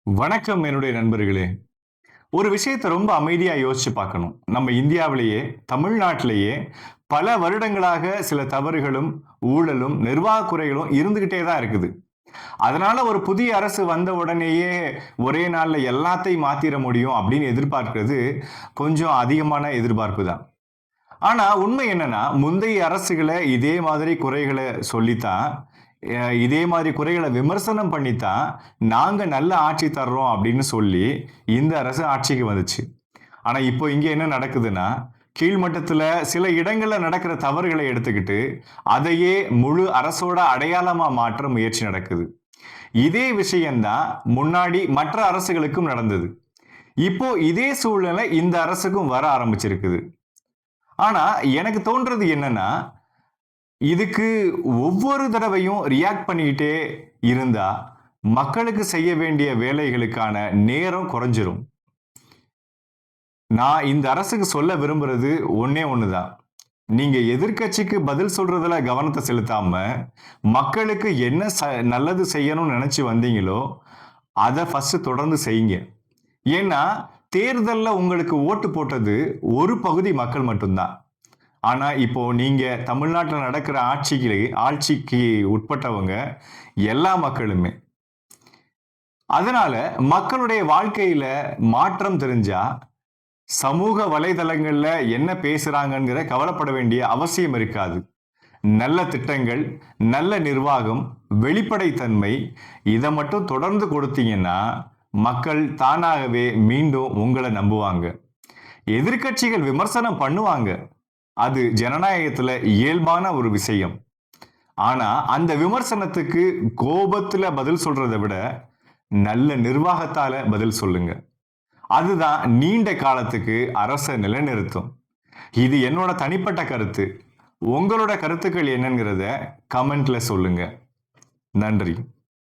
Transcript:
வணக்கம் என்னுடைய நண்பர்களே. ஒரு விஷயத்த ரொம்ப அமைதியா யோசிச்சு பார்க்கணும். நம்ம இந்தியாவிலேயே, தமிழ்நாட்டிலேயே பல வருடங்களாக சில தவறுகளும், ஊழலும், நிர்வாக குறைகளும் இருந்துகிட்டே தான் இருக்குது. அதனால ஒரு புதிய அரசு வந்த உடனேயே ஒரே நாள்ல எல்லாத்தையும் மாத்திர முடியும் அப்படின்னு எதிர்பார்க்கிறது கொஞ்சம் அதிகமான எதிர்பார்ப்பு தான். ஆனா உண்மை என்னன்னா, முந்தைய அரசுகள இதே மாதிரி குறைகள சொல்லித்தான், இதே மாதிரி குறைகள விமர்சனம் பண்ணித்தான், நாங்க நல்ல ஆட்சி தர்றோம் அப்படின்னு சொல்லி, இந்த அரசு ஆட்சிக்கு வந்துச்சு. ஆனா இப்போ இங்க என்ன நடக்குதுன்னா, கீழ்மட்டத்துல சில இடங்கள்ல நடக்கிற தவறுகளை எடுத்துக்கிட்டு, அதையே முழு அரசோட அடையாளமா மாற்ற முயற்சி நடக்குது. இதே விஷயம் தான் முன்னாடி மற்ற அரசுகளுக்கும் நடந்தது. இப்போ இதே சூழ்நிலை இந்த அரசுக்கும் வர ஆரம்பிச்சிருக்குது. ஆனா எனக்கு தோன்றது என்னன்னா, இதுக்கு ஒவ்வொரு தடவையும் ரியாக்ட் பண்ணிக்கிட்டே இருந்தா, மக்களுக்கு செய்ய வேண்டிய வேலைகளுக்கான நேரம் குறைஞ்சிரும். நான் இந்த அரசுக்கு சொல்ல விரும்புறது ஒண்ணே ஒண்ணுதான். நீங்க எதிர்க்கட்சிக்கு பதில் சொல்றதுல கவனத்த செலுத்தாம, மக்களுக்கு என்ன நல்லது செய்யணும்னு நெனச்சு வந்தீங்களோ, அத ஃபர்ஸ்ட் தொடர்ந்து செய்யுங்க. ஏன்னா, தேர்தல்ல உங்களுக்கு ஓட்டு போட்டது ஒரு பகுதி மக்கள் மட்டும் தான். ஆனா, இப்போ நீங்க தமிழ்நாட்டுல நடக்கிற ஆட்சிக்கு உட்பட்டவங்க எல்லா மக்களுமே. அதனால மக்களுடைய வாழ்க்கையில மாற்றம் தெரிஞ்சா, சமூக வலைதளங்கள்ல என்ன பேசுறாங்கங்கிற கவலைப்பட வேண்டிய அவசியம் இருக்காது. நல்ல திட்டங்கள், நல்ல நிர்வாகம், வெளிப்படைத்தன்மை இத மட்டும் தொடர்ந்து கொடுத்தீங்கன்னா, மக்கள் தானாகவே மீண்டும் உங்கள நம்புவாங்க. எதிர்க்கட்சிகள் விமர்சனம் பண்ணுவாங்க. அது ஜனநாயகத்துல இயல்பான ஒரு விஷயம். ஆனா, அந்த விமர்சனத்துக்கு கோபத்துல பதில் சொல்றத விட, நல்ல நிர்வாகத்தால பதில் சொல்லுங்க. அதுதான் நீண்ட காலத்துக்கு அரச நிலைநிறுத்தும். இது என்னோட தனிப்பட்ட கருத்து. உங்களோட கருத்துக்கள் என்னங்கிறத கமெண்ட்ல சொல்லுங்க. நன்றி.